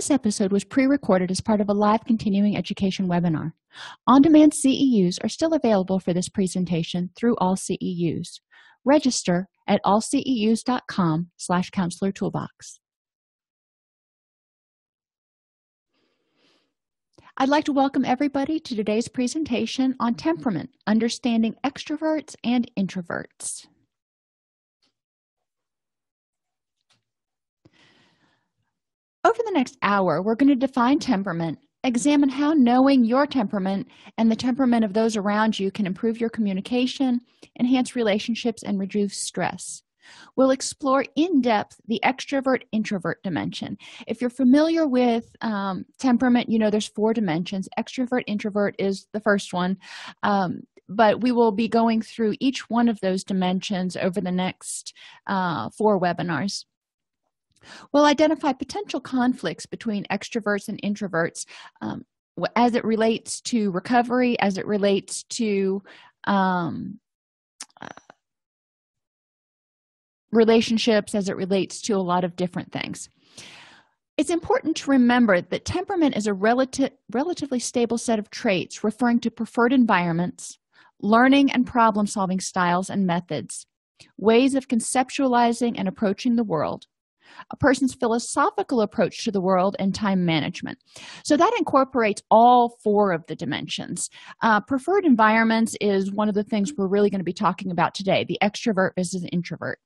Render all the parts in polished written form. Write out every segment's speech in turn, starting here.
This episode was pre-recorded as part of a live continuing education webinar. On-demand CEUs are still available for this presentation through AllCEUs. Register at allceus.com/counselor toolbox. I'd like to welcome everybody to today's presentation on temperament, understanding extroverts and introverts. Over the next hour, we're going to define temperament, examine how knowing your temperament and the temperament of those around you can improve your communication, enhance relationships, and reduce stress. We'll explore in depth the extrovert-introvert dimension. If you're familiar with temperament, you know there's 4 dimensions. Extrovert-introvert is the first one, but we will be going through each one of those dimensions over the next 4 webinars. We'll identify potential conflicts between extroverts and introverts as it relates to recovery, as it relates to relationships, as it relates to a lot of different things. It's important to remember that temperament is a relatively stable set of traits referring to preferred environments, learning and problem-solving styles and methods, ways of conceptualizing and approaching the world, a person's philosophical approach to the world, and time management. So that incorporates all 4 of the dimensions. Preferred environments is one of the things we're really going to be talking about today, the extrovert versus introvert.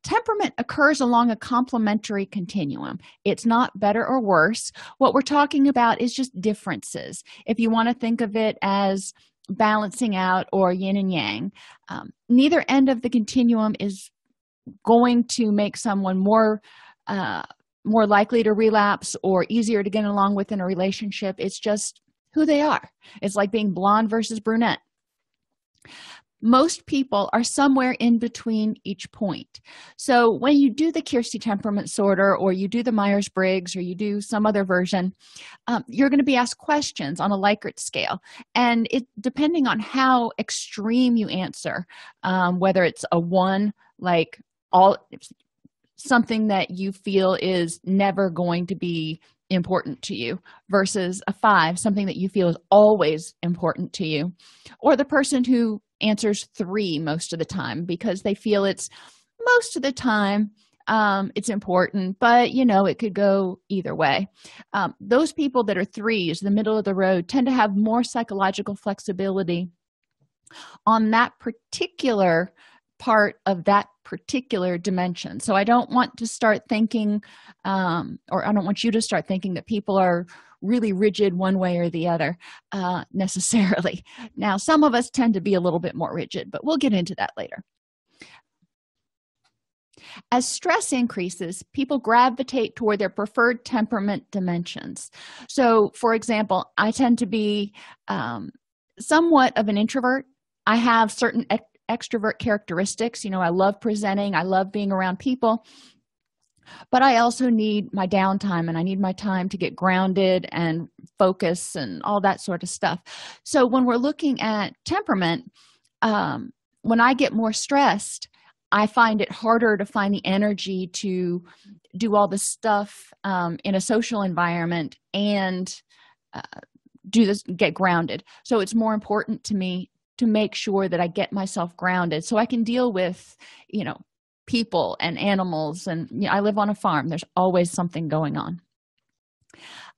Temperament occurs along a complementary continuum. It's not better or worse. What we're talking about is just differences. If you want to think of it as balancing out or yin and yang, neither end of the continuum is going to make someone more likely to relapse or easier to get along with in a relationship. It's just who they are. It's like being blonde versus brunette. Most people are somewhere in between each point. So when you do the Kirsty temperament sorter, or you do the Myers-Briggs, or you do some other version, you're going to be asked questions on a Likert scale. And it depending on how extreme you answer, whether it's a 1, like something that you feel is never going to be important to you, versus a 5, something that you feel is always important to you, or the person who answers 3 most of the time because they feel it's most of the time it's important, but it could go either way. Those people that are 3s, the middle of the road, tend to have more psychological flexibility on that particular part of that particular dimension. So I don't want to start thinking, or I don't want you to start thinking that people are really rigid one way or the other necessarily. Now, some of us tend to be a little bit more rigid, but we'll get into that later. As stress increases, people gravitate toward their preferred temperament dimensions. So, for example, I tend to be somewhat of an introvert. I have certain extrovert characteristics. I love presenting. I love being around people. But I also need my downtime, and I need my time to get grounded and focus and all that sort of stuff. So when we're looking at temperament, when I get more stressed, I find it harder to find the energy to do all this stuff in a social environment and get grounded. So it's more important to me to make sure that I get myself grounded so I can deal with, people and animals. And I live on a farm. There's always something going on.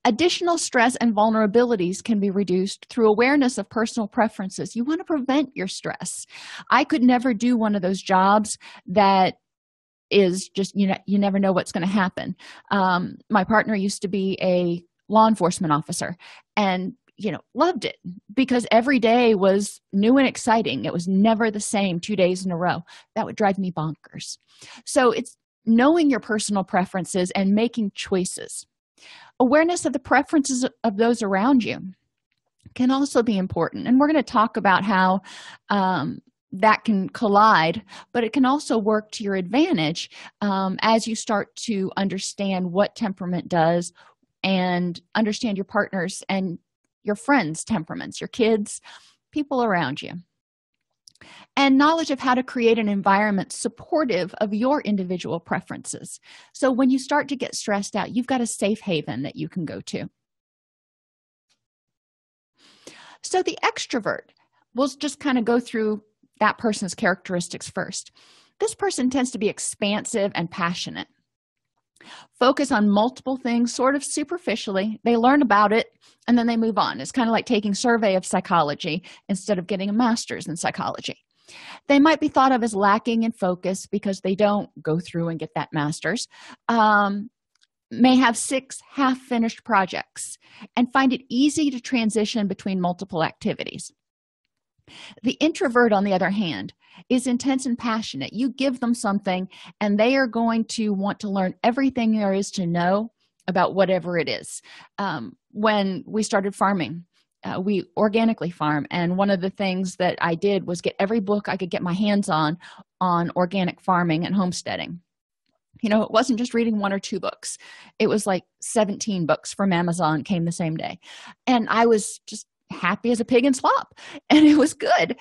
Additional stress and vulnerabilities can be reduced through awareness of personal preferences. You want to prevent your stress. I could never do one of those jobs that is just, you never know what's going to happen. My partner used to be a law enforcement officer, and loved it because every day was new and exciting. It was never the same 2 days in a row. That would drive me bonkers. So it's knowing your personal preferences and making choices. Awareness of the preferences of those around you can also be important. And we're going to talk about how that can collide, but it can also work to your advantage as you start to understand what temperament does and understand your partner's and your friends' temperaments, your kids, people around you. and knowledge of how to create an environment supportive of your individual preferences. So when you start to get stressed out, you've got a safe haven that you can go to. So the extrovert, we'll just kind of go through that person's characteristics first. This person tends to be expansive and passionate. Focus on multiple things sort of superficially. They learn about it and then they move on. It's kind of like taking survey of psychology instead of getting a master's in psychology. They might be thought of as lacking in focus because they don't go through and get that master's. May have 6 half-finished projects and find it easy to transition between multiple activities. The introvert, on the other hand, is intense and passionate. You give them something and they are going to want to learn everything there is to know about whatever it is. When we started farming, we organically farm, and one of the things that I did was get every book I could get my hands on organic farming and homesteading. You know, it wasn't just reading 1 or 2 books. It was like 17 books from Amazon came the same day. And I was just happy as a pig in slop, and it was good.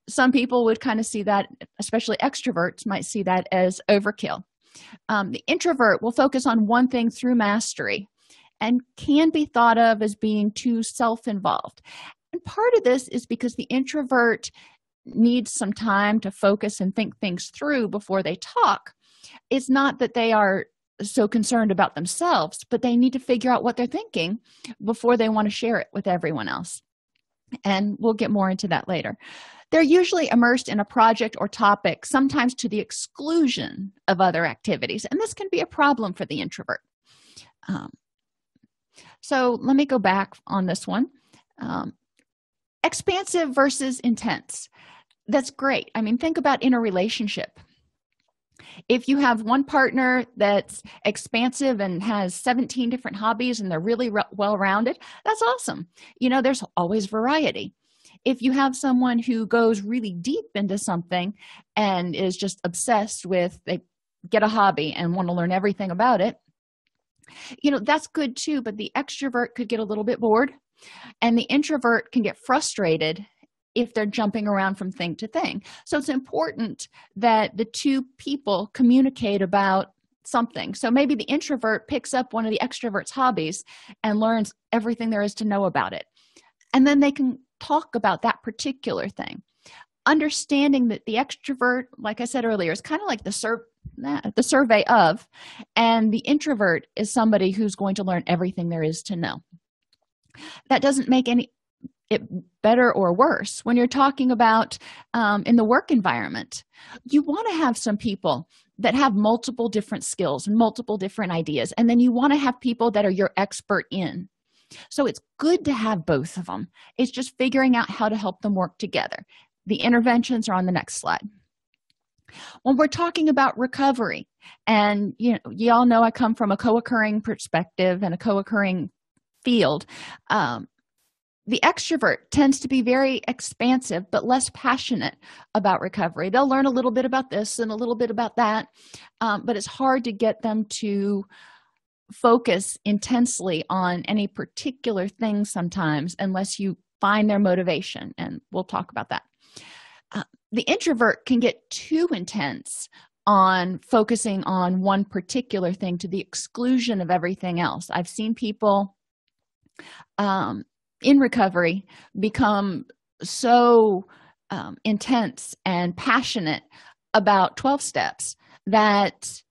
Some people would kind of see that, especially extroverts might see that as overkill. The introvert will focus on one thing through mastery and can be thought of as being too self-involved. And part of this is because the introvert needs some time to focus and think things through before they talk. It's not that they are so concerned about themselves, but they need to figure out what they're thinking before they want to share it with everyone else. And we'll get more into that later. They're usually immersed in a project or topic, sometimes to the exclusion of other activities. And this can be a problem for the introvert. So let me go back on this one. Expansive versus intense. That's great. I mean, think about in a relationship. If you have one partner that's expansive and has 17 different hobbies and they're really well-rounded, that's awesome. You know, there's always variety. If you have someone who goes really deep into something and is just obsessed with, they get a hobby and want to learn everything about it, you know, that's good too, but the extrovert could get a little bit bored and the introvert can get frustrated if they're jumping around from thing to thing. So it's important that the two people communicate about something. So maybe the introvert picks up one of the extrovert's hobbies and learns everything there is to know about it. And then they can talk about that particular thing. Understanding that the extrovert, like I said earlier, is kind of like the survey of, and the introvert is somebody who's going to learn everything there is to know. That doesn't make it better or worse. When you're talking about in the work environment, you want to have some people that have multiple different skills and multiple different ideas, and then you want to have people that are your expert in. So it's good to have both of them. It's just figuring out how to help them work together. The interventions are on the next slide. When we're talking about recovery, and you all know I come from a co-occurring perspective and a co-occurring field, the extrovert tends to be very expansive but less passionate about recovery. They'll learn a little bit about this and a little bit about that, but it's hard to get them to focus intensely on any particular thing sometimes unless you find their motivation, and we'll talk about that. The introvert can get too intense on focusing on one particular thing to the exclusion of everything else. I've seen people in recovery become so intense and passionate about 12 steps that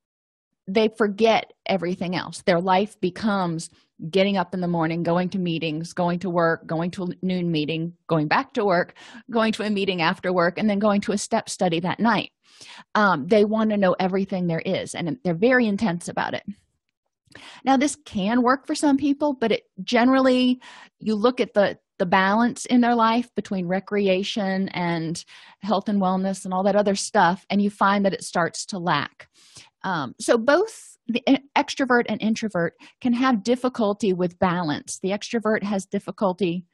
they forget everything else. Their life becomes getting up in the morning, going to meetings, going to work, going to a noon meeting, going back to work, going to a meeting after work, and then going to a step study that night. They want to know everything there is, and they're very intense about it. Now, this can work for some people, but it generally, you look at the balance in their life between recreation and health and wellness and all that other stuff, and you find that it starts to lack. So both the extrovert and introvert can have difficulty with balance. The extrovert has difficulty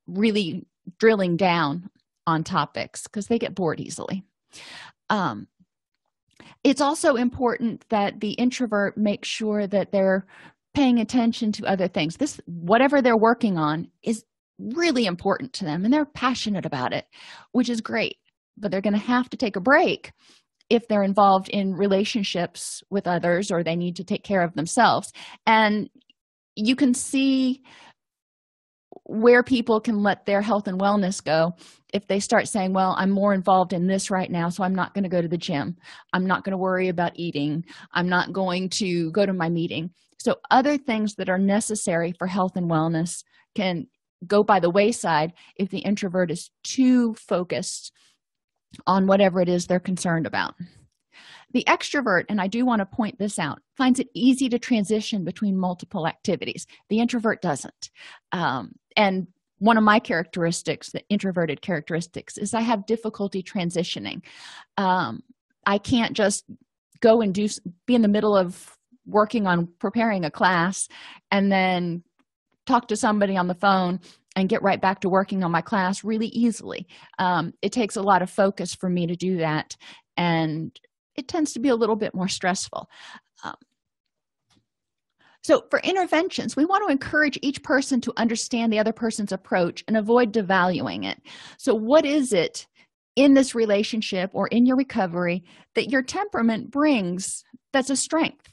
really drilling down on topics because they get bored easily. It's also important that the introvert makes sure that they're paying attention to other things. Whatever they're working on is really important to them and they're passionate about it, which is great, but they're going to have to take a break if they're involved in relationships with others or they need to take care of themselves. And you can see where people can let their health and wellness go if they start saying, well, I'm more involved in this right now, so I'm not going to go to the gym. I'm not going to worry about eating. I'm not going to go to my meeting. So other things that are necessary for health and wellness can go by the wayside if the introvert is too focused on whatever it is they're concerned about. The extrovert, and I do want to point this out, finds it easy to transition between multiple activities. The introvert doesn't. And one of my characteristics, the introverted characteristics, is I have difficulty transitioning. I can't just go and be in the middle of working on preparing a class and then talk to somebody on the phone and get right back to working on my class really easily. It takes a lot of focus for me to do that, and it tends to be a little bit more stressful. So for interventions, we want to encourage each person to understand the other person's approach and avoid devaluing it. So what is it in this relationship or in your recovery that your temperament brings that's a strength?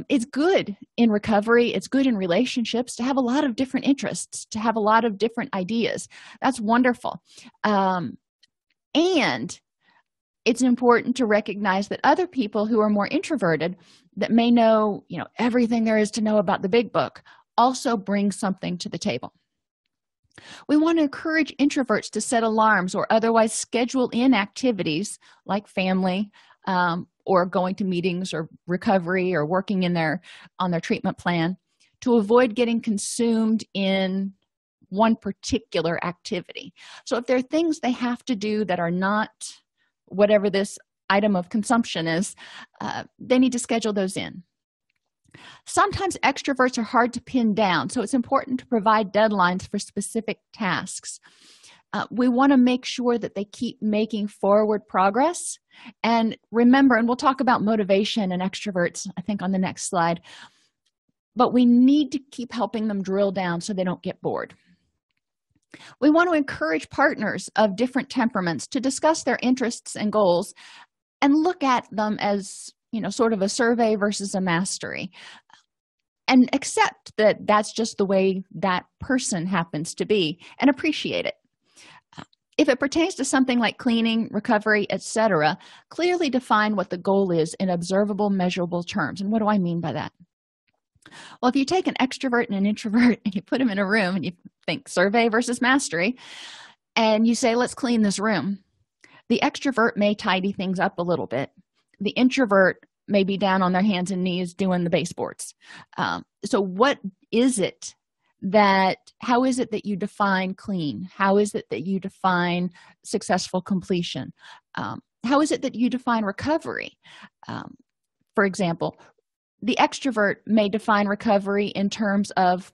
It's good in recovery, it's good in relationships to have a lot of different interests, to have a lot of different ideas. That's wonderful. And it's important to recognize that other people who are more introverted that may know, everything there is to know about the big book also bring something to the table. We want to encourage introverts to set alarms or otherwise schedule in activities like family, or going to meetings or recovery or working on their treatment plan to avoid getting consumed in one particular activity. So if there are things they have to do that are not whatever this item of consumption is, they need to schedule those in. Sometimes extroverts are hard to pin down, so it's important to provide deadlines for specific tasks. We want to make sure that they keep making forward progress. And remember, and we'll talk about motivation and extroverts, I think, on the next slide, but we need to keep helping them drill down so they don't get bored. We want to encourage partners of different temperaments to discuss their interests and goals and look at them as, sort of a survey versus a mastery, and accept that that's just the way that person happens to be and appreciate it. If it pertains to something like cleaning, recovery, etc., clearly define what the goal is in observable, measurable terms. And what do I mean by that? Well, if you take an extrovert and an introvert and you put them in a room and you think survey versus mastery, and you say, let's clean this room, the extrovert may tidy things up a little bit. The introvert may be down on their hands and knees doing the baseboards. So what is it how is it that you define clean? How is it that you define successful completion? How is it that you define recovery? For example, the extrovert may define recovery in terms of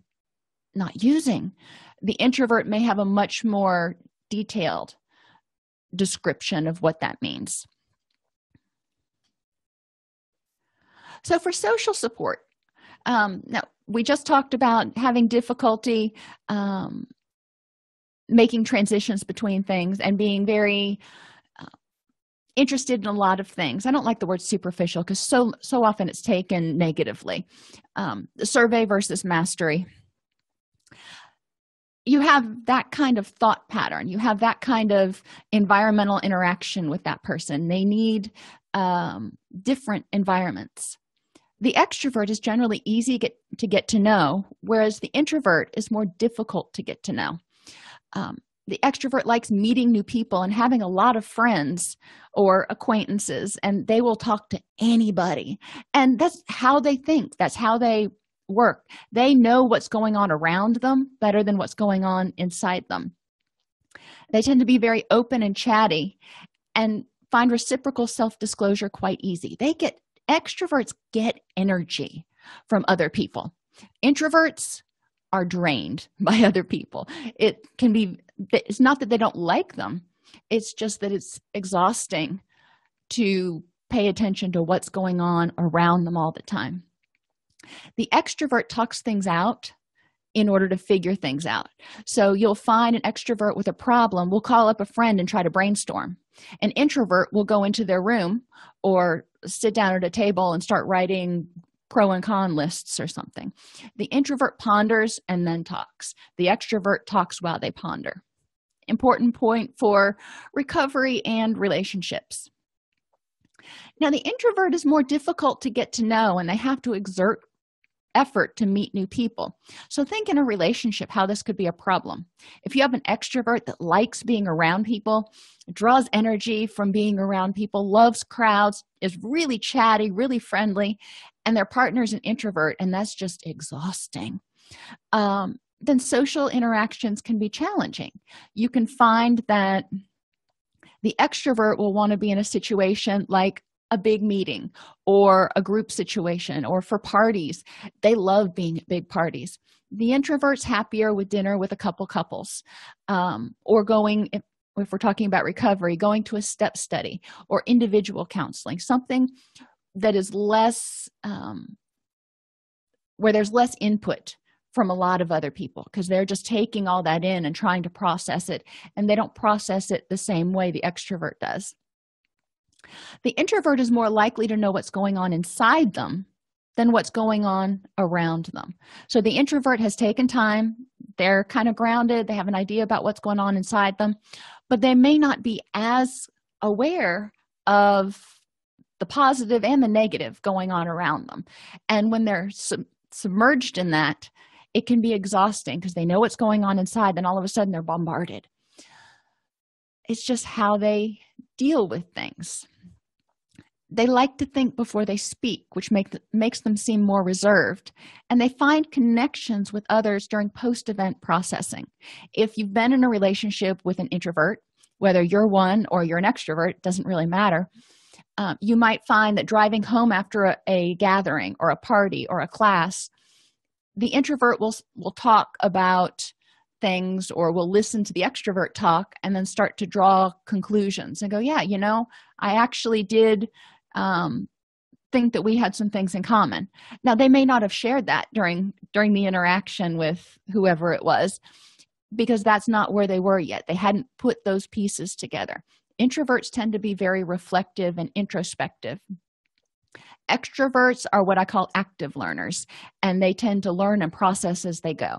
not using. The introvert may have a much more detailed description of what that means. So for social support, now we just talked about having difficulty making transitions between things and being very interested in a lot of things. I don't like the word superficial because so often it's taken negatively. The survey versus mastery. You have that kind of thought pattern. You have that kind of environmental interaction with that person. They need different environments. The extrovert is generally easy to get to know, whereas the introvert is more difficult to get to know. The extrovert likes meeting new people and having a lot of friends or acquaintances, and they will talk to anybody. And that's how they think. That's how they work. They know what's going on around them better than what's going on inside them. They tend to be very open and chatty and find reciprocal self-disclosure quite easy. Extroverts get energy from other people. Introverts are drained by other people. It's not that they don't like them. It's just that it's exhausting to pay attention to what's going on around them all the time. The extrovert talks things out in order to figure things out. So you'll find an extrovert with a problem will call up a friend and try to brainstorm. An introvert will go into their room or sit down at a table and start writing pro and con lists or something. The introvert ponders and then talks. The extrovert talks while they ponder. Important point for recovery and relationships. Now, the introvert is more difficult to get to know, and they have to exert effort to meet new people. So think in a relationship how this could be a problem. If you have an extrovert that likes being around people, draws energy from being around people, loves crowds, is really chatty, really friendly, and their partner's an introvert, and that's just exhausting, then social interactions can be challenging. You can find that the extrovert will want to be in a situation like a big meeting or a group situation or for parties. They love being at big parties. The introvert's happier with dinner with a couple couples, or going, if we're talking about recovery, going to a step study or individual counseling, something that is less, where there's less input from a lot of other people, because they're just taking all that in and trying to process it, and they don't process it the same way the extrovert does. The introvert is more likely to know what's going on inside them than what's going on around them. So the introvert has taken time, they're kind of grounded, they have an idea about what's going on inside them, but they may not be as aware of the positive and the negative going on around them. And when they're submerged in that, it can be exhausting because they know what's going on inside, then all of a sudden they're bombarded. It's just how they deal with things. They like to think before they speak, which makes them seem more reserved, and they find connections with others during post-event processing. If you've been in a relationship with an introvert, whether you're one or you're an extrovert, it doesn't really matter, you might find that driving home after a gathering or a party or a class, the introvert will talk about things or will listen to the extrovert talk and then start to draw conclusions and go, yeah, I actually did think that we had some things in common. Now, they may not have shared that during the interaction with whoever it was, because that's not where they were yet. They hadn't put those pieces together. Introverts tend to be very reflective and introspective. Extroverts are what I call active learners, and they tend to learn and process as they go.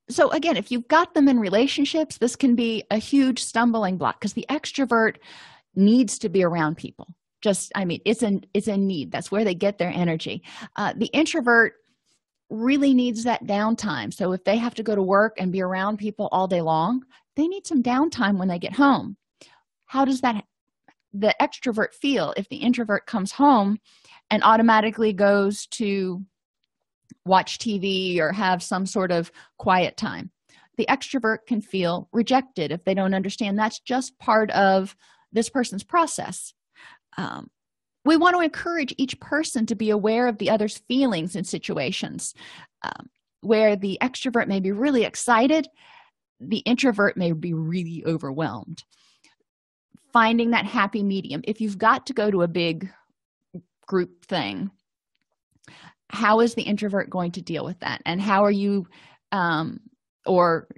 So again, if you've got them in relationships, this can be a huge stumbling block because the extrovert needs to be around people. It's a need. That's where they get their energy. The introvert really needs that downtime. So if they have to go to work and be around people all day long, they need some downtime when they get home. How does the extrovert feel if the introvert comes home and automatically goes to watch TV or have some sort of quiet time? The extrovert can feel rejected if they don't understand that's just part of this person's process. We want to encourage each person to be aware of the other's feelings in situations where the extrovert may be really excited, the introvert may be really overwhelmed. Finding that happy medium. If you've got to go to a big group thing, how is the introvert going to deal with that? And how are you, or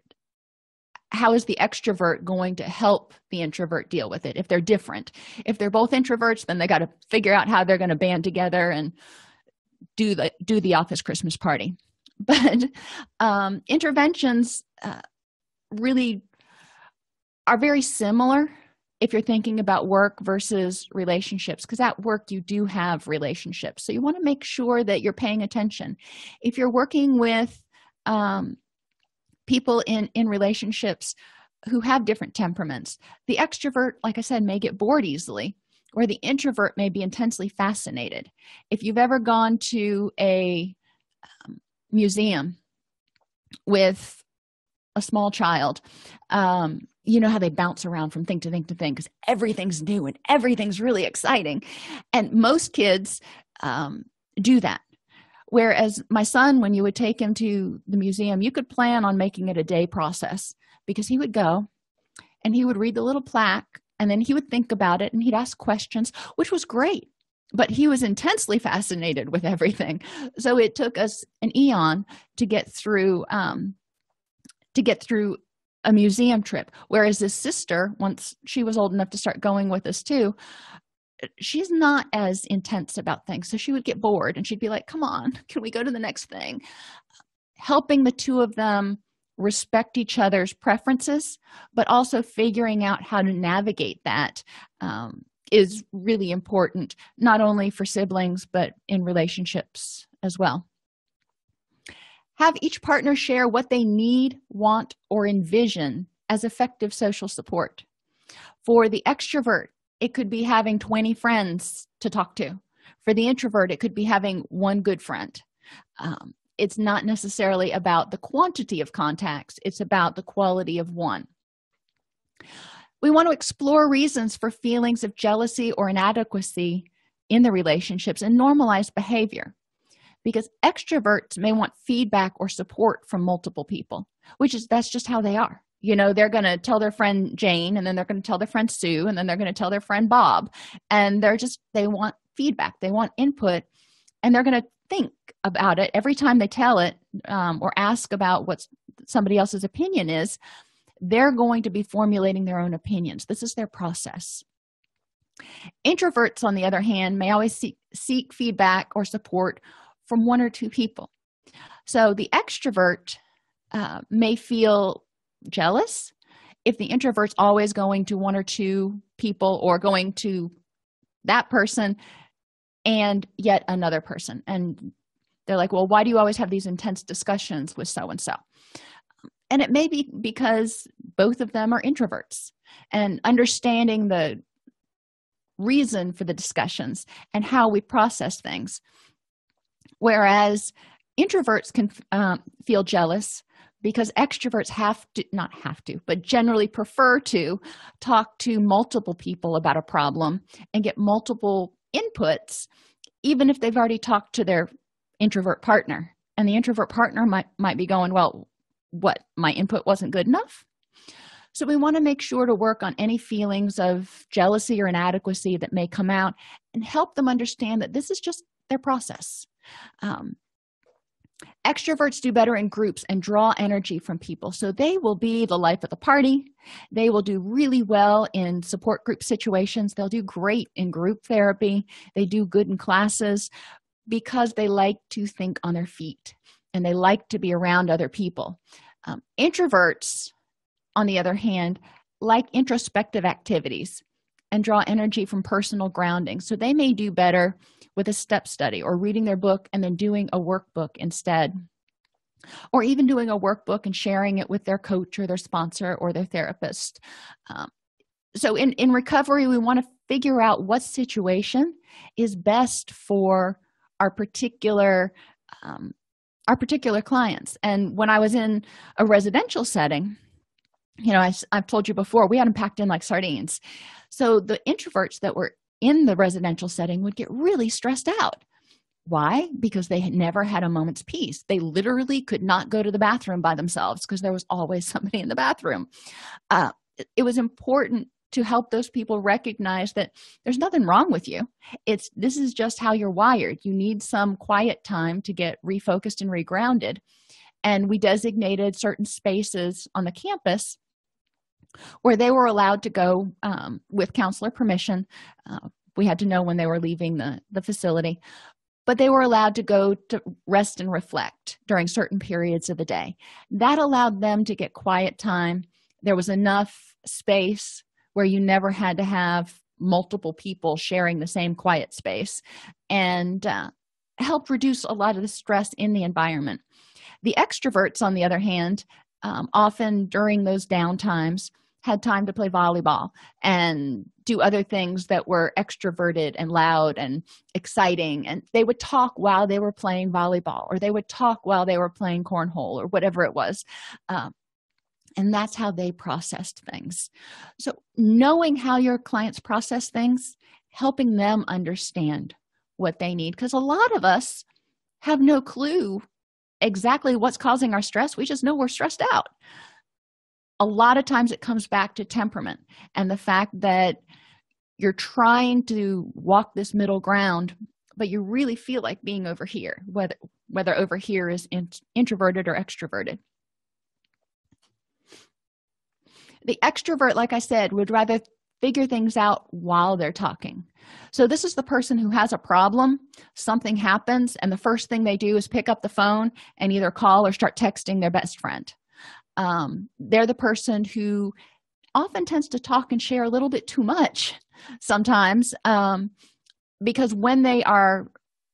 how is the extrovert going to help the introvert deal with it if they're different? If they're both introverts, then they got to figure out how they're going to band together and do the office Christmas party. But interventions really are very similar if you're thinking about work versus relationships, because at work you do have relationships. So you want to make sure that you're paying attention. If you're working with people in relationships who have different temperaments, the extrovert, like I said, may get bored easily, or the introvert may be intensely fascinated. If you've ever gone to a museum with a small child, you know how they bounce around from thing to thing to thing because everything's new and everything's really exciting. And most kids do that. Whereas my son, when you would take him to the museum, you could plan on making it a day process, because he would go and he would read the little plaque and then he would think about it and he'd ask questions, which was great. but he was intensely fascinated with everything. So it took us an eon to get through a museum trip. Whereas his sister, once she was old enough to start going with us too, she's not as intense about things. So she would get bored and she'd be like, come on, can we go to the next thing? Helping the two of them respect each other's preferences, but also figuring out how to navigate that is really important, not only for siblings, but in relationships as well. Have each partner share what they need, want, or envision as effective social support. For the extrovert, it could be having 20 friends to talk to. For the introvert, it could be having one good friend. It's not necessarily about the quantity of contacts, it's about the quality of one. We want to explore reasons for feelings of jealousy or inadequacy in the relationships and normalize behavior, because extroverts may want feedback or support from multiple people, that's just how they are. They're going to tell their friend Jane, and then they're going to tell their friend Sue, and then they're going to tell their friend Bob, and they want feedback, they want input, and they're going to think about it every time they tell it or ask about what somebody else's opinion is. They're going to be formulating their own opinions. This is their process. Introverts, on the other hand, may always seek feedback or support from one or two people. So the extrovert may feel jealous if the introvert's always going to one or two people, or going to that person and yet another person. And they're like, well, why do you always have these intense discussions with so-and-so? And it may be because both of them are introverts, and understanding the reason for the discussions and how we process things. Whereas introverts can feel jealous because extroverts but generally prefer to talk to multiple people about a problem and get multiple inputs, even if they've already talked to their introvert partner. And the introvert partner might be going, well, what, my input wasn't good enough? So we want to make sure to work on any feelings of jealousy or inadequacy that may come out and help them understand that this is just their process. Extroverts do better in groups and draw energy from people. So they will be the life of the party. They will do really well in support group situations. They'll do great in group therapy. They do good in classes because they like to think on their feet and they like to be around other people. Introverts, on the other hand, like introspective activities and draw energy from personal grounding. So they may do better with a step study or reading their book and then doing a workbook instead, or even doing a workbook and sharing it with their coach or their sponsor or their therapist. So in recovery, we want to figure out what situation is best for our particular clients. And when I was in a residential setting, I've told you before, we had them packed in like sardines. So the introverts that were in the residential setting would get really stressed out. Why? Because they had never had a moment's peace. They literally could not go to the bathroom by themselves because there was always somebody in the bathroom. It was important to help those people recognize that there's nothing wrong with you. This is just how you're wired. You need some quiet time to get refocused and regrounded. And we designated certain spaces on the campus where they were allowed to go with counselor permission. We had to know when they were leaving the facility, but they were allowed to go to rest and reflect during certain periods of the day. That allowed them to get quiet time. There was enough space where you never had to have multiple people sharing the same quiet space, and helped reduce a lot of the stress in the environment. The extroverts, on the other hand, often during those downtimes had time to play volleyball and do other things that were extroverted and loud and exciting. And they would talk while they were playing volleyball, or they would talk while they were playing cornhole, or whatever it was. And that's how they processed things. So knowing how your clients process things, helping them understand what they need, because a lot of us have no clue exactly what's causing our stress. We just know we're stressed out. A lot of times it comes back to temperament and the fact that you're trying to walk this middle ground, but you really feel like being over here, whether over here is introverted or extroverted. The extrovert, like I said, would rather figure things out while they're talking. So this is the person who has a problem, something happens, and the first thing they do is pick up the phone and either call or start texting their best friend. They're the person who often tends to talk and share a little bit too much sometimes, because when they are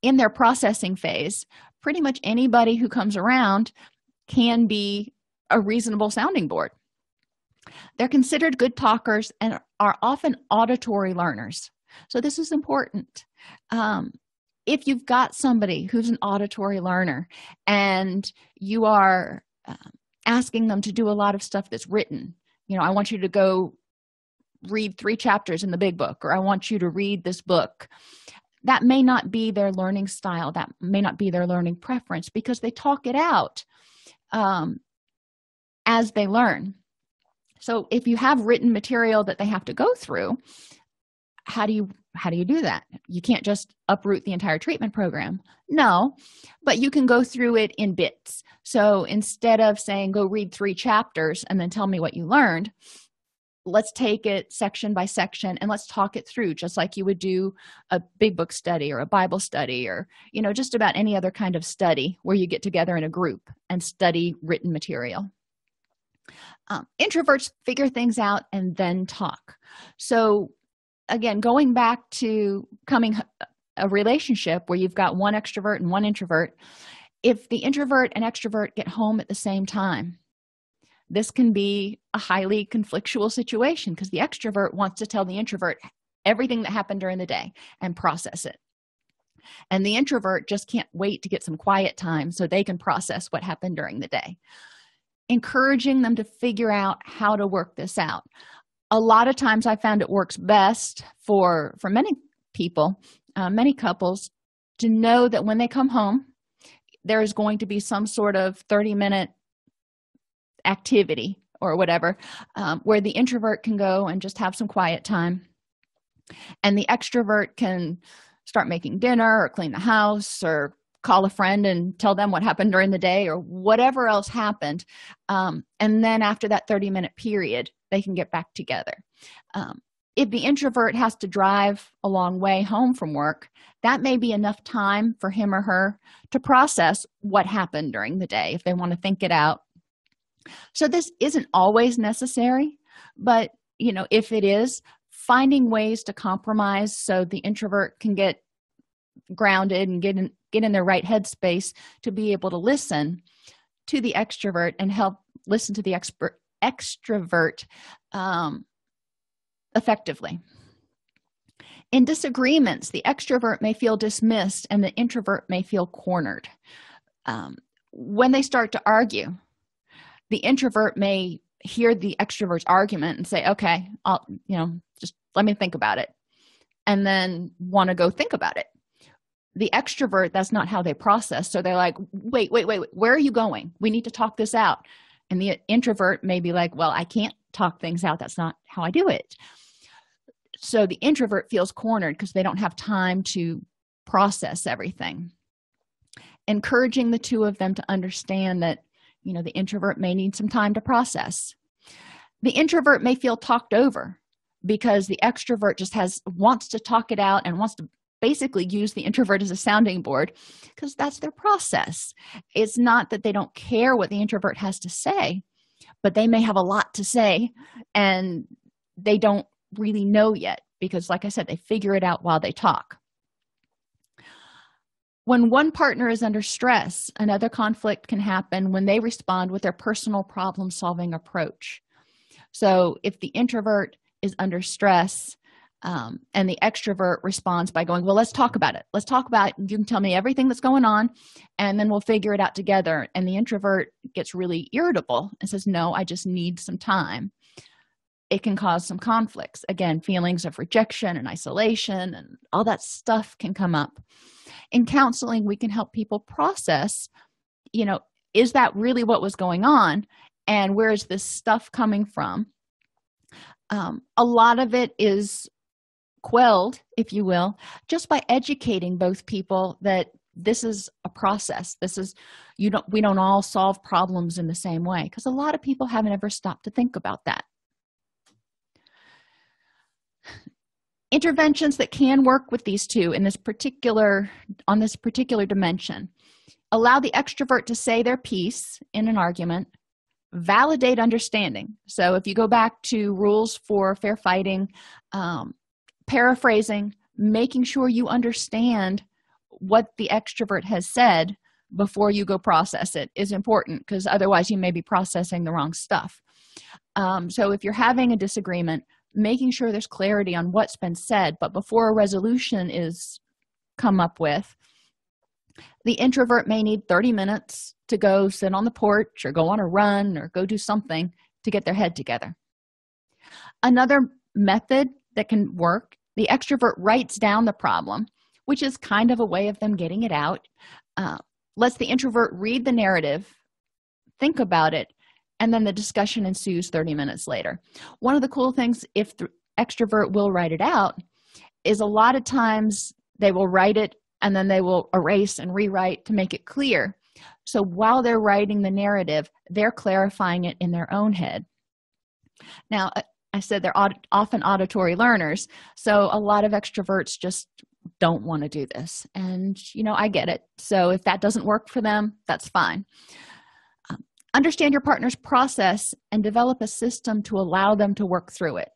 in their processing phase, pretty much anybody who comes around can be a reasonable sounding board. They're considered good talkers and are often auditory learners. So this is important. If you've got somebody who's an auditory learner and you are asking them to do a lot of stuff that's written, I want you to go read 3 chapters in the big book, or I want you to read this book. That may not be their learning style. That may not be their learning preference, because they talk it out as they learn. So if you have written material that they have to go through, how do you do that? You can't just uproot the entire treatment program. No, but you can go through it in bits. So instead of saying, go read 3 chapters and then tell me what you learned, let's take it section by section and let's talk it through, just like you would do a big book study or a Bible study, or, just about any other kind of study where you get together in a group and study written material. Introverts figure things out and then talk. So again, going back to a relationship where you've got one extrovert and one introvert, if the introvert and extrovert get home at the same time, this can be a highly conflictual situation, because the extrovert wants to tell the introvert everything that happened during the day and process it. And the introvert just can't wait to get some quiet time so they can process what happened during the day. Encouraging them to figure out how to work this out. A lot of times I found it works best for many people, many couples, to know that when they come home, there is going to be some sort of 30-minute activity or whatever, where the introvert can go and just have some quiet time, and the extrovert can start making dinner or clean the house or call a friend and tell them what happened during the day or whatever else happened. And then after that 30-minute period, they can get back together. If the introvert has to drive a long way home from work, that may be enough time for him or her to process what happened during the day if they want to think it out. So this isn't always necessary, but if it is, finding ways to compromise so the introvert can get grounded and get in their right headspace to be able to listen to the extrovert and help listen to the extrovert effectively. In disagreements, the extrovert may feel dismissed and the introvert may feel cornered. When they start to argue, the introvert may hear the extrovert's argument and say, okay, I'll, just let me think about it, and then want to go think about it. The extrovert, that's not how they process. So they're like, wait, where are you going? We need to talk this out. And the introvert may be like, well, I can't talk things out. That's not how I do it. So the introvert feels cornered because they don't have time to process everything. Encouraging the two of them to understand that, the introvert may need some time to process. The introvert may feel talked over because the extrovert just wants to talk it out and wants to basically use the introvert as a sounding board, because that's their process. It's not that they don't care what the introvert has to say, but they may have a lot to say and they don't really know yet, because like I said, they figure it out while they talk. When one partner is under stress, another conflict can happen when they respond with their personal problem-solving approach. So if the introvert is under stress, and the extrovert responds by going, well, let's talk about it. Let's talk about it. You can tell me everything that's going on, and then we'll figure it out together. And the introvert gets really irritable and says, no, I just need some time. It can cause some conflicts. Again, feelings of rejection and isolation and all that stuff can come up. In counseling, we can help people process, is that really what was going on? And where is this stuff coming from? A lot of it is quelled, if you will, just by educating both people that this is a process. We don't all solve problems in the same way, because a lot of people haven't ever stopped to think about that. Interventions that can work with these two on this particular dimension: allow the extrovert to say their piece in an argument, validate understanding. So if you go back to rules for fair fighting, paraphrasing, making sure you understand what the extrovert has said before you go process it is important, because otherwise you may be processing the wrong stuff. So if you're having a disagreement, making sure there's clarity on what's been said, but before a resolution is come up with, the introvert may need 30 minutes to go sit on the porch or go on a run or go do something to get their head together. Another method that can work, the extrovert writes down the problem, which is kind of a way of them getting it out, lets the introvert read the narrative, think about it, and then the discussion ensues 30 minutes later. One of the cool things, if the extrovert will write it out, is a lot of times they will write it and then they will erase and rewrite to make it clear. So while they're writing the narrative, they're clarifying it in their own head. Now, I said they're often auditory learners, so a lot of extroverts just don't want to do this. And, I get it. So if that doesn't work for them, that's fine. Understand your partner's process and develop a system to allow them to work through it.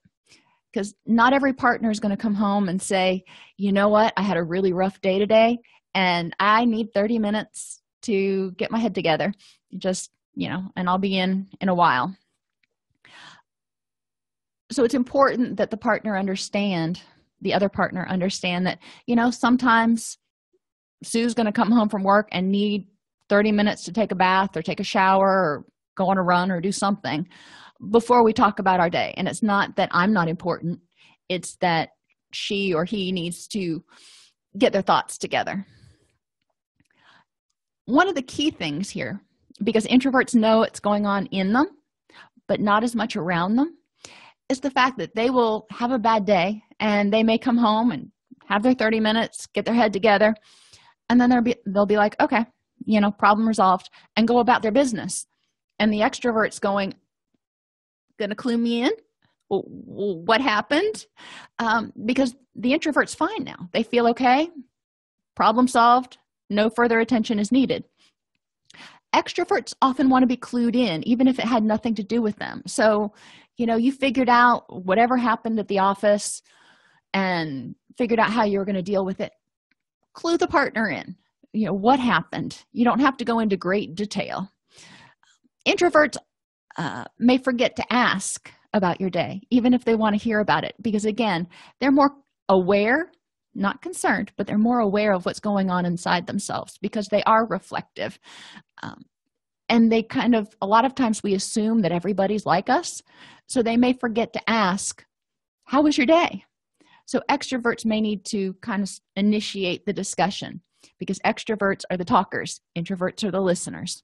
Because not every partner is going to come home and say, you know what, I had a really rough day today and I need 30 minutes to get my head together. Just, and I'll be in a while. So it's important that the other partner understand that, sometimes Sue's going to come home from work and need 30 minutes to take a bath or take a shower or go on a run or do something before we talk about our day. And it's not that I'm not important. It's that she or he needs to get their thoughts together. One of the key things here, because introverts know it's going on in them, but not as much around them, is the fact that they will have a bad day and they may come home and have their 30 minutes, get their head together, and then they'll be like, okay, problem resolved, and go about their business. And the extrovert's going to clue me in? What happened? Because the introvert's fine now. They feel okay, problem solved, no further attention is needed. Extroverts often want to be clued in, even if it had nothing to do with them. So, you figured out whatever happened at the office and figured out how you were going to deal with it. Clue the partner in. What happened? You don't have to go into great detail. Introverts may forget to ask about your day, even if they want to hear about it, because again, they're more aware, not concerned, but they're more aware of what's going on inside themselves because they are reflective. And they a lot of times we assume that everybody's like us, so they may forget to ask, how was your day? So extroverts may need to kind of initiate the discussion, because extroverts are the talkers, introverts are the listeners.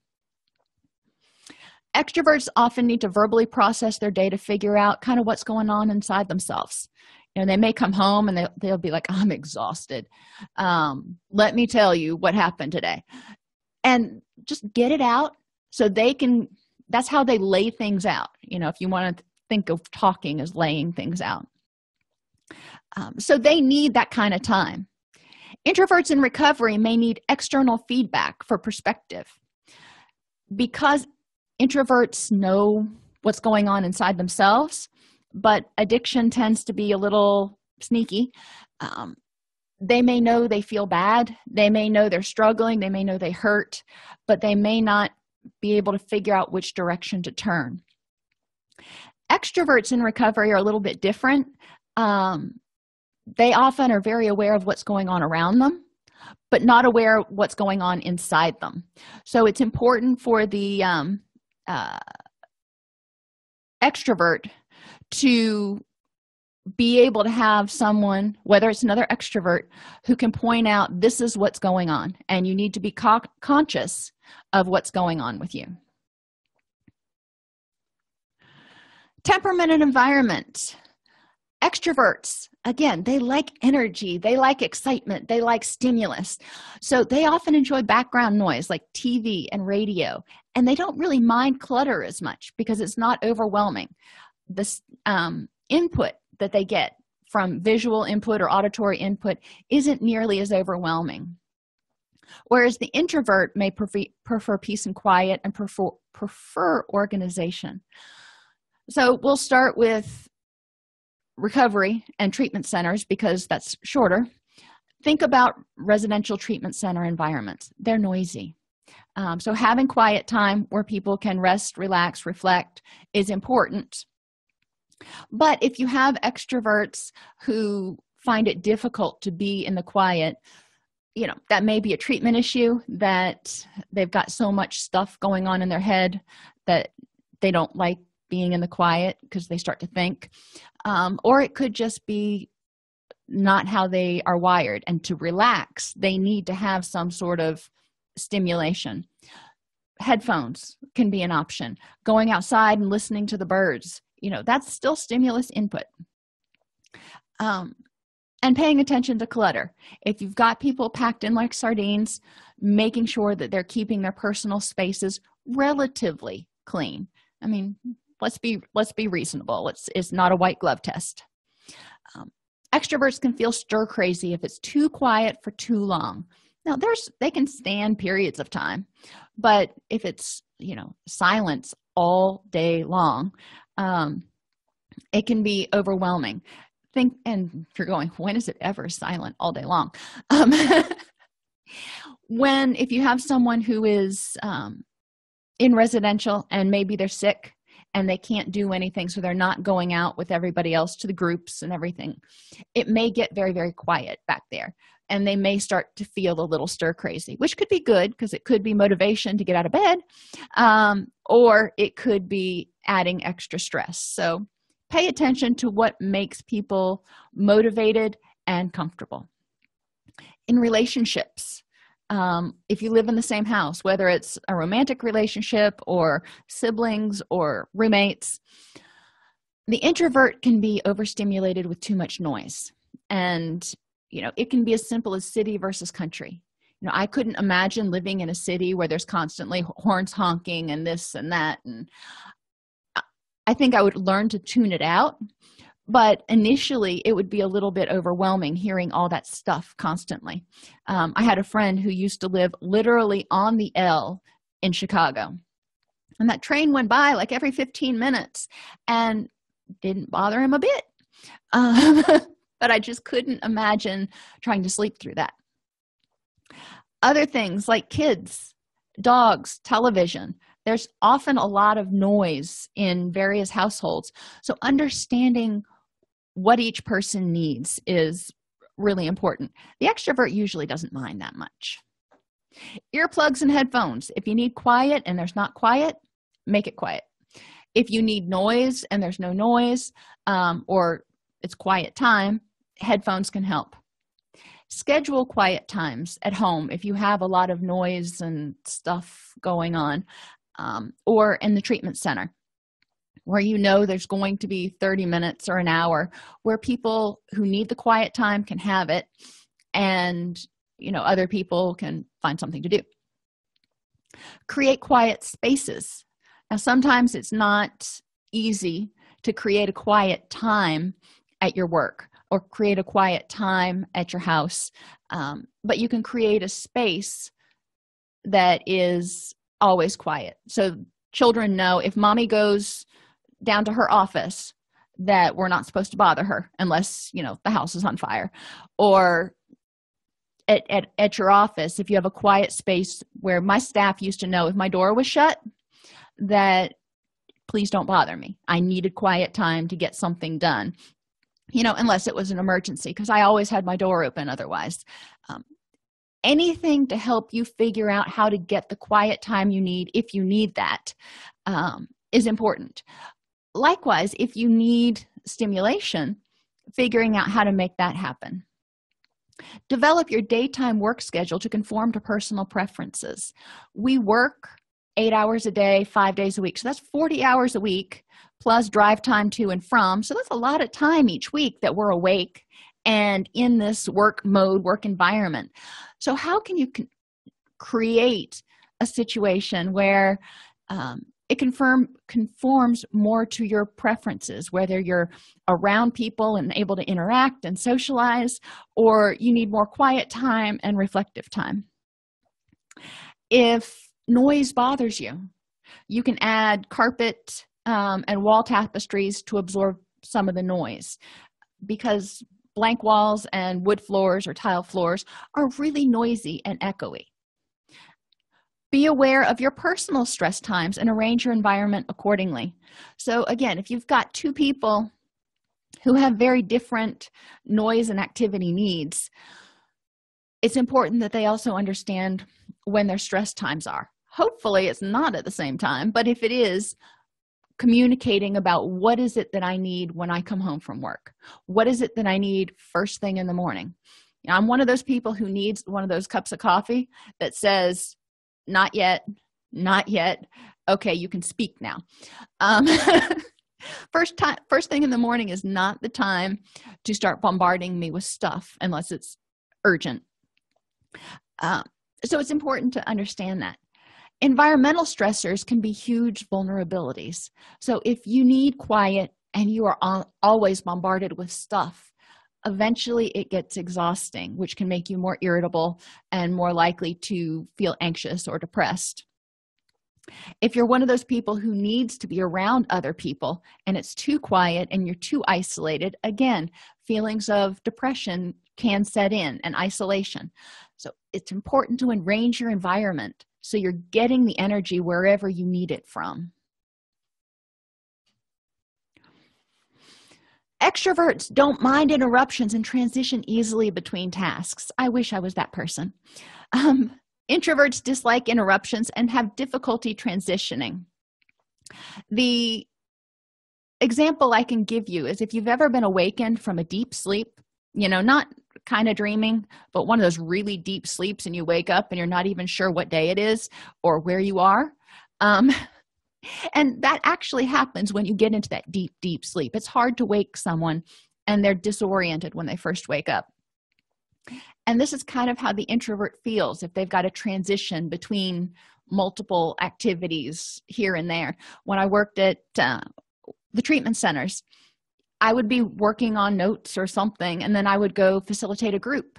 Extroverts often need to verbally process their day to figure out kind of what's going on inside themselves. They may come home and they'll be like, I'm exhausted. Let me tell you what happened today. And just get it out so that's how they lay things out. If you want to think of talking as laying things out. So they need that kind of time. Introverts in recovery may need external feedback for perspective. Because introverts know what's going on inside themselves, but addiction tends to be a little sneaky. They may know they feel bad. They may know they're struggling. They may know they hurt, but they may not be able to figure out which direction to turn. Extroverts in recovery are a little bit different. They often are very aware of what's going on around them, but not aware of what's going on inside them. So it's important for the extrovert to be able to have someone, whether it's another extrovert, who can point out this is what's going on, and you need to be conscious of what's going on with you. Temperament and environment. Extroverts, again, they like energy, they like excitement, they like stimulus. So they often enjoy background noise like TV and radio, and they don't really mind clutter as much because it's not overwhelming. This input that they get from visual input or auditory input isn't nearly as overwhelming. Whereas the introvert may prefer peace and quiet and prefer organization. So we'll start with recovery and treatment centers because that's shorter. Think about residential treatment center environments. They're noisy. So having quiet time where people can rest, relax, reflect is important. But if you have extroverts who find it difficult to be in the quiet, that may be a treatment issue, that they've got so much stuff going on in their head that they don't like being in the quiet because they start to think. Or it could just be not how they are wired. And to relax, they need to have some sort of stimulation. Headphones can be an option. Going outside and listening to the birds, that's still stimulus input. And paying attention to clutter. If you've got people packed in like sardines, making sure that they're keeping their personal spaces relatively clean. I mean, let's be reasonable. It's not a white glove test. Extroverts can feel stir crazy if it's too quiet for too long. Now, they can stand periods of time, but if it's silence all day long, it can be overwhelming. And if you're going, when is it ever silent all day long? If you have someone who is in residential and maybe they're sick and they can't do anything, so they're not going out with everybody else to the groups and everything, it may get very, very quiet back there. And they may start to feel a little stir crazy, which could be good because it could be motivation to get out of bed, or it could be adding extra stress. So pay attention to what makes people motivated and comfortable. In relationships, if you live in the same house, whether it's a romantic relationship or siblings or roommates, the introvert can be overstimulated with too much noise. And, it can be as simple as city versus country. I couldn't imagine living in a city where there's constantly horns honking and this and that. And I think I would learn to tune it out, but initially it would be a little bit overwhelming hearing all that stuff constantly. I had a friend who used to live literally on the L in Chicago, and that train went by like every 15 minutes and didn't bother him a bit. But I just couldn't imagine trying to sleep through that. Other things like kids, dogs, television. There's often a lot of noise in various households. So understanding what each person needs is really important. The extrovert usually doesn't mind that much. Earplugs and headphones. If you need quiet and there's not quiet, make it quiet. If you need noise and there's no noise, or it's quiet time, headphones can help. Schedule quiet times at home if you have a lot of noise and stuff going on, or in the treatment center where there's going to be 30 minutes or an hour where people who need the quiet time can have it, and other people can find something to do. Create quiet spaces. Now, sometimes it's not easy to create a quiet time at your work or create a quiet time at your house, but you can create a space that is always quiet. So children know if mommy goes down to her office that we're not supposed to bother her unless, the house is on fire. Or at your office, if you have a quiet space where my staff used to know if my door was shut, that please don't bother me. I needed quiet time to get something done, unless it was an emergency, because I always had my door open otherwise. Anything to help you figure out how to get the quiet time you need, if you need that, is important. Likewise, if you need stimulation, figuring out how to make that happen. Develop your daytime work schedule to conform to personal preferences. We work 8 hours a day, 5 days a week. So that's 40 hours a week plus drive time to and from. So that's a lot of time each week that we're awake and in this work mode, work environment. So how can you create a situation where it conforms more to your preferences, whether you're around people and able to interact and socialize, or you need more quiet time and reflective time? If noise bothers you, you can add carpet and wall tapestries to absorb some of the noise, because blank walls and wood floors or tile floors are really noisy and echoey. Be aware of your personal stress times and arrange your environment accordingly. So again, if you've got two people who have very different noise and activity needs, it's important that they also understand when their stress times are. Hopefully it's not at the same time, but if it is, communicating about what is it that I need when I come home from work? What is it that I need first thing in the morning? You know, I'm one of those people who needs one of those cups of coffee that says, not yet, not yet. Okay, you can speak now. First thing in the morning is not the time to start bombarding me with stuff unless it's urgent. So it's important to understand that. Environmental stressors can be huge vulnerabilities. So if you need quiet and you are always bombarded with stuff, eventually it gets exhausting, which can make you more irritable and more likely to feel anxious or depressed. If you're one of those people who needs to be around other people and it's too quiet and you're too isolated, again, feelings of depression can set in and isolation. So it's important to arrange your environment so you're getting the energy wherever you need it from. Extroverts don't mind interruptions and transition easily between tasks. I wish I was that person. Introverts dislike interruptions and have difficulty transitioning. The example I can give you is if you've ever been awakened from a deep sleep, you know, not kind of dreaming, but one of those really deep sleeps, and you wake up and you're not even sure what day it is or where you are. And that actually happens when you get into that deep, deep sleep. It's hard to wake someone and they're disoriented when they first wake up. And this is kind of how the introvert feels if they've got to transition between multiple activities here and there. When I worked at the treatment centers, I would be working on notes or something, and then I would go facilitate a group,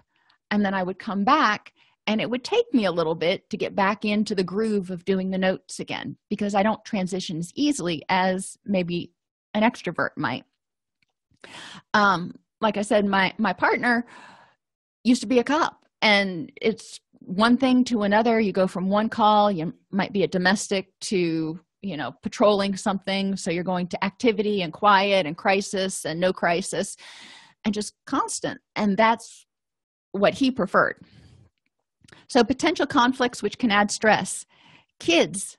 and then I would come back, and it would take me a little bit to get back into the groove of doing the notes again, because I don't transition as easily as maybe an extrovert might. Like I said, my partner used to be a cop, and it's one thing to another. You go from one call, you might be a domestic, to patrolling something, so you're going to activity and quiet and crisis and no crisis and just constant, and that's what he preferred. So potential conflicts which can add stress. Kids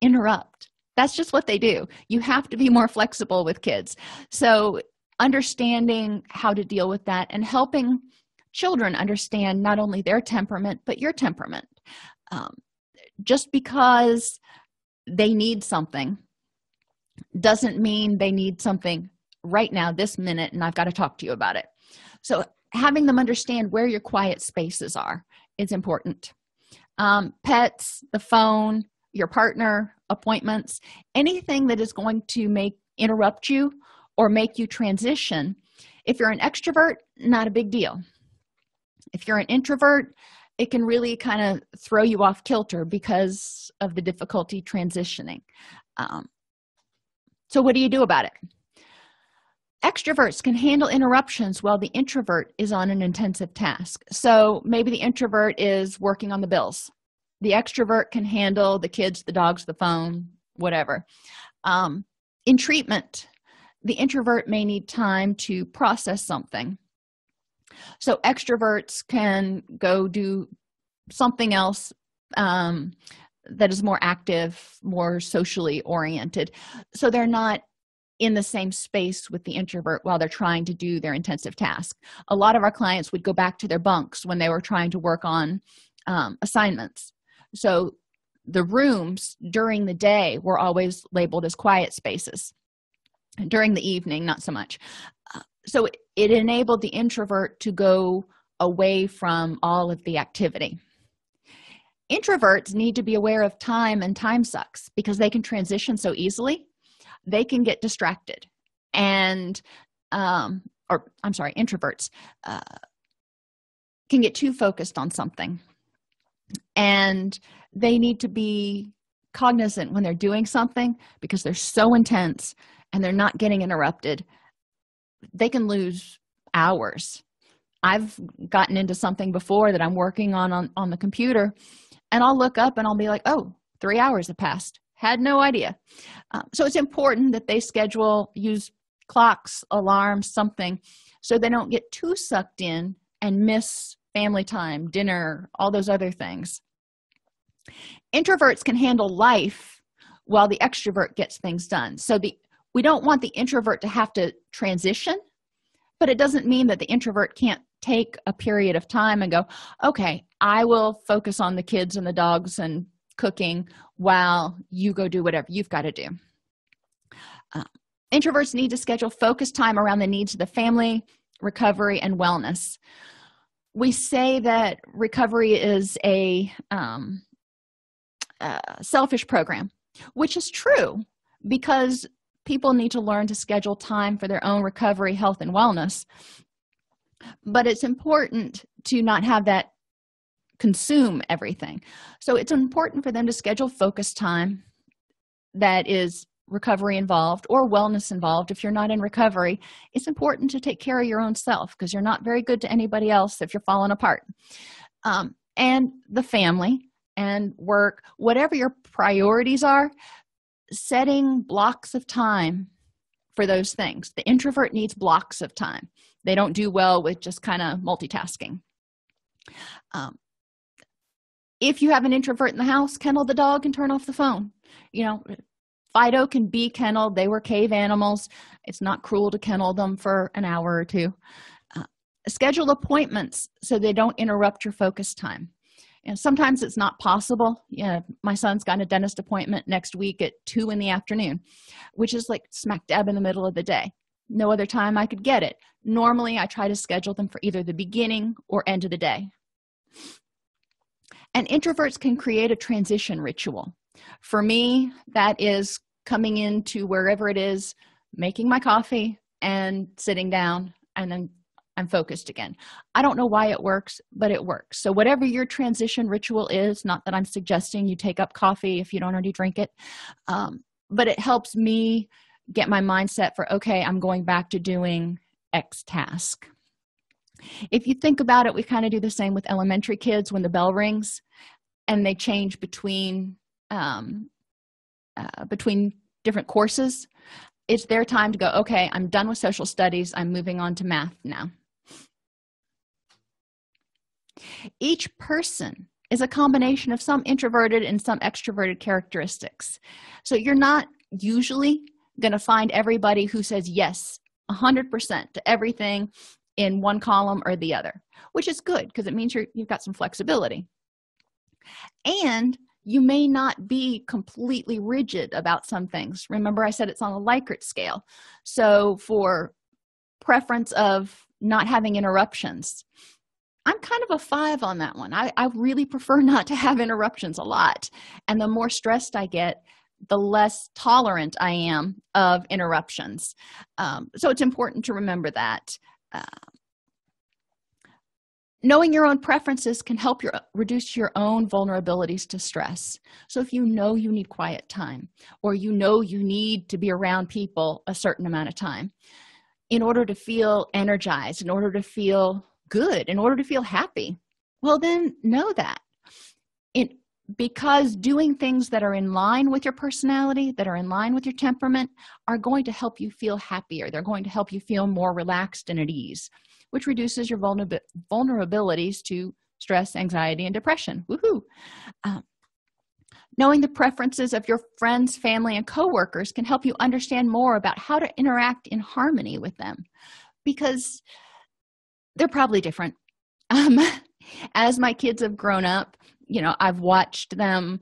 interrupt. That's just what they do. You have to be more flexible with kids. So understanding how to deal with that and helping children understand not only their temperament but your temperament. Just because they need something doesn't mean they need something right now, this minute, and I've got to talk to you about it. So having them understand where your quiet spaces are is important. Pets, the phone, your partner, appointments, anything that is going to interrupt you or make you transition. If you're an extrovert, not a big deal. If you're an introvert, it can really kind of throw you off kilter because of the difficulty transitioning. So what do you do about it? Extroverts can handle interruptions while the introvert is on an intensive task. So maybe the introvert is working on the bills. The extrovert can handle the kids, the dogs, the phone, whatever. In treatment, the introvert may need time to process something. So extroverts can go do something else that is more active, more socially oriented. So they're not in the same space with the introvert while they're trying to do their intensive task. A lot of our clients would go back to their bunks when they were trying to work on assignments. So the rooms during the day were always labeled as quiet spaces. During the evening, not so much. So it enabled the introvert to go away from all of the activity. Introverts need to be aware of time and time sucks because they can transition so easily. They can get distracted. And, introverts can get too focused on something. And they need to be cognizant when they're doing something because they're so intense and they're not getting interrupted. They can lose hours. I've gotten into something before that I'm working on the computer, and I'll look up and I'll be like, oh, 3 hours have passed. Had no idea. So it's important that they use clocks, alarms, something, so they don't get too sucked in and miss family time, dinner, all those other things. Introverts can handle life while the extrovert gets things done. So we don't want the introvert to have to transition, but it doesn't mean that the introvert can't take a period of time and go, okay, I will focus on the kids and the dogs and cooking while you go do whatever you've got to do. Introverts need to schedule focus time around the needs of the family, recovery, and wellness. We say that recovery is a selfish program, which is true because people need to learn to schedule time for their own recovery, health, and wellness. But it's important to not have that consume everything. So it's important for them to schedule focus time that is recovery involved or wellness involved. If you're not in recovery, it's important to take care of your own self because you're not very good to anybody else if you're falling apart. And the family and work, whatever your priorities are, setting blocks of time for those things. The introvert needs blocks of time. They don't do well with just kind of multitasking. If you have an introvert in the house, kennel the dog and turn off the phone. Fido can be kenneled. They were cave animals. It's not cruel to kennel them for an hour or two. Schedule appointments so they don't interrupt your focus time. And sometimes it's not possible. My son's got a dentist appointment next week at 2 p.m, which is like smack dab in the middle of the day. No other time I could get it. Normally, I try to schedule them for either the beginning or end of the day. And introverts can create a transition ritual. For me, that is coming into wherever it is, making my coffee and sitting down, and then I'm focused again. I don't know why it works, but it works. So whatever your transition ritual is, not that I'm suggesting you take up coffee if you don't already drink it, but it helps me get my mindset for, okay, I'm going back to doing X task. If you think about it, we kind of do the same with elementary kids when the bell rings and they change between different courses. It's their time to go, okay, I'm done with social studies. I'm moving on to math now. Each person is a combination of some introverted and some extroverted characteristics. So you're not usually going to find everybody who says yes 100% to everything in one column or the other, which is good because it means you've got some flexibility. And you may not be completely rigid about some things. Remember, I said it's on a Likert scale. So for preference of not having interruptions, I'm kind of a 5 on that one. I really prefer not to have interruptions a lot. And the more stressed I get, the less tolerant I am of interruptions. So it's important to remember that. Knowing your own preferences can help reduce your own vulnerabilities to stress. So if you know you need quiet time, or you know you need to be around people a certain amount of time in order to feel energized, in order to feel good, in order to feel happy, well, then know that. Because doing things that are in line with your personality, that are in line with your temperament, are going to help you feel happier. They're going to help you feel more relaxed and at ease, which reduces your vulnerabilities to stress, anxiety, and depression. Woohoo! Knowing the preferences of your friends, family, and coworkers can help you understand more about how to interact in harmony with them, because they're probably different. As my kids have grown up, I've watched them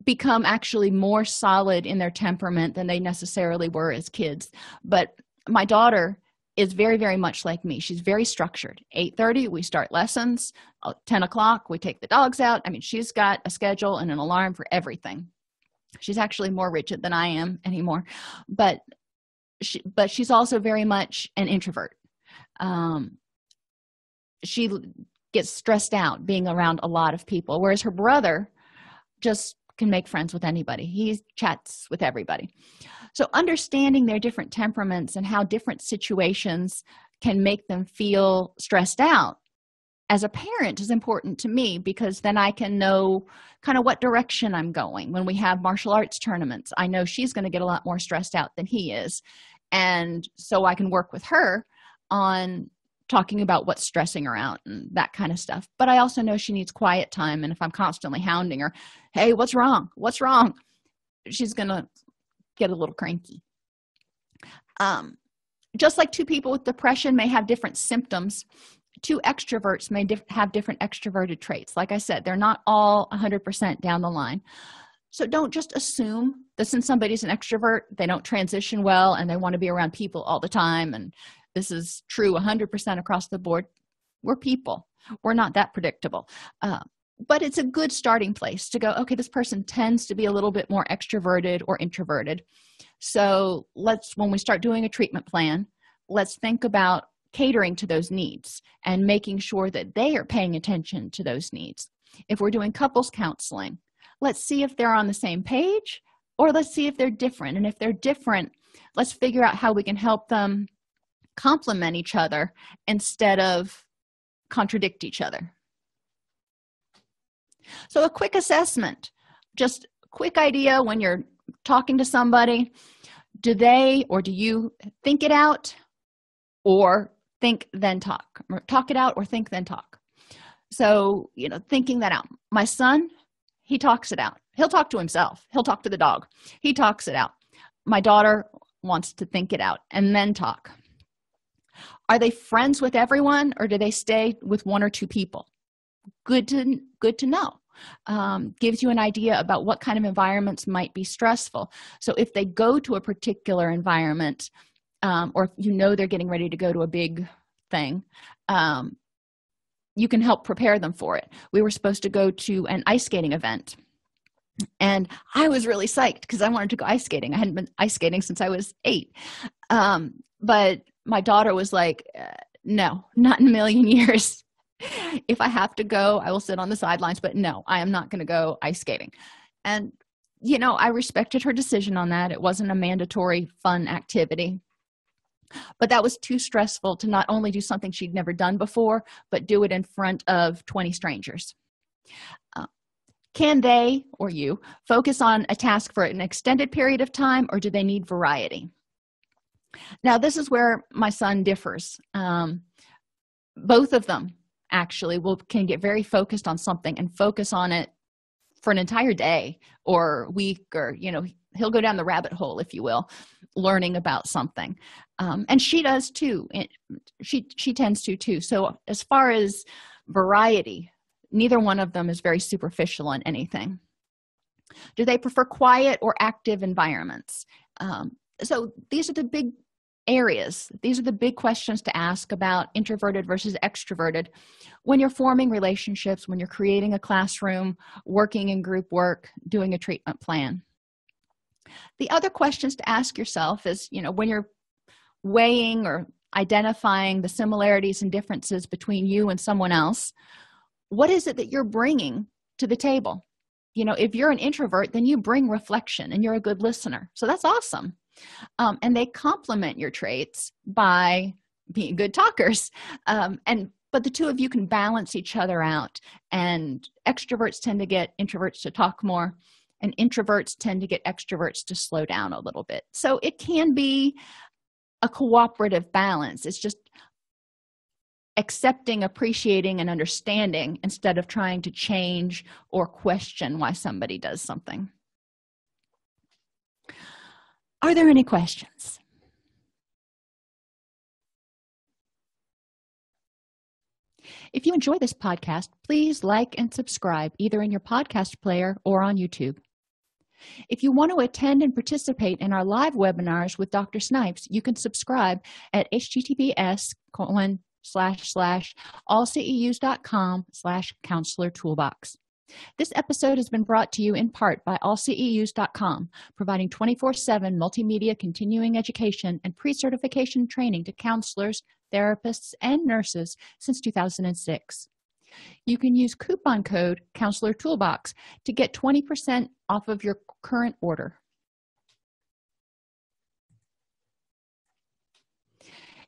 become actually more solid in their temperament than they necessarily were as kids. But my daughter is very, very much like me. She's very structured. 8:30 we start lessons. 10 o'clock we take the dogs out. I mean, she's got a schedule and an alarm for everything. She's actually more rigid than I am anymore, but she's also very much an introvert. She gets stressed out being around a lot of people, whereas her brother just can make friends with anybody. He chats with everybody. So understanding their different temperaments and how different situations can make them feel stressed out as a parent is important to me, because then I can know kind of what direction I'm going. When we have martial arts tournaments, I know she's going to get a lot more stressed out than he is. And so I can work with her on talking about what's stressing her out and that kind of stuff. But I also know she needs quiet time. And if I'm constantly hounding her, hey, what's wrong? What's wrong? She's going to get a little cranky. Just like two people with depression may have different symptoms, two extroverts may have different extroverted traits. Like I said, they're not all 100% down the line. So don't just assume that since somebody's an extrovert, they don't transition well and they want to be around people all the time. And this is true 100% across the board. We're people. We're not that predictable. But it's a good starting place to go, okay, this person tends to be a little bit more extroverted or introverted. So when we start doing a treatment plan, let's think about catering to those needs and making sure that they are paying attention to those needs. If we're doing couples counseling, let's see if they're on the same page, or let's see if they're different. And if they're different, let's figure out how we can help them complement each other instead of contradict each other. So a quick assessment, just a quick idea when you're talking to somebody. Do you think it out or think then talk? Or talk it out or think then talk. So, thinking that out. My son, he talks it out. He'll talk to himself. He'll talk to the dog. He talks it out. My daughter wants to think it out and then talk. Are they friends with everyone, or do they stay with one or two people? Good to know. Gives you an idea about what kind of environments might be stressful. So if they go to a particular environment, or if they're getting ready to go to a big thing, you can help prepare them for it. We were supposed to go to an ice skating event, and I was really psyched because I wanted to go ice skating. I hadn't been ice skating since I was 8. But my daughter was like, no, not in a million years. If I have to go, I will sit on the sidelines, but no, I am not going to go ice skating. And, I respected her decision on that. It wasn't a mandatory fun activity. But that was too stressful to not only do something she'd never done before, but do it in front of 20 strangers. Can they, or you, focus on a task for an extended period of time, or do they need variety? Now, this is where my son differs. Both of them actually can get very focused on something and focus on it for an entire day or week, or he'll go down the rabbit hole, if you will, learning about something. And she does too. She tends to too. So as far as variety, neither one of them is very superficial on anything. Do they prefer quiet or active environments? So these are the big areas. These are the big questions to ask about introverted versus extroverted when you're forming relationships, when you're creating a classroom, working in group work, doing a treatment plan. The other questions to ask yourself is, when you're weighing or identifying the similarities and differences between you and someone else, what is it that you're bringing to the table? If you're an introvert, then you bring reflection and you're a good listener. So that's awesome. And they complement your traits by being good talkers. But the two of you can balance each other out. And extroverts tend to get introverts to talk more, and introverts tend to get extroverts to slow down a little bit. So it can be a cooperative balance. It's just accepting, appreciating, and understanding instead of trying to change or question why somebody does something. Are there any questions? If you enjoy this podcast, please like and subscribe either in your podcast player or on YouTube. If you want to attend and participate in our live webinars with Dr. Snipes, you can subscribe at https://allceus.com/counselor toolbox. This episode has been brought to you in part by allceus.com, providing 24/7 multimedia continuing education and pre-certification training to counselors, therapists, and nurses since 2006. You can use coupon code Counselor Toolbox to get 20% off of your current order.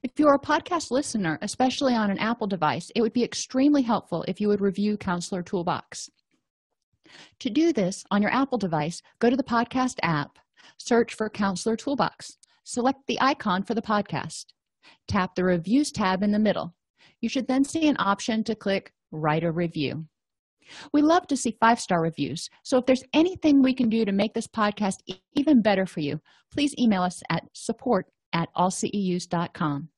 If you're a podcast listener, especially on an Apple device, it would be extremely helpful if you would review Counselor Toolbox. To do this on your Apple device, go to the podcast app, search for Counselor Toolbox, select the icon for the podcast, tap the Reviews tab in the middle. You should then see an option to click Write a Review. We love to see 5-star reviews, so if there's anything we can do to make this podcast even better for you, please email us at support@allceus.com.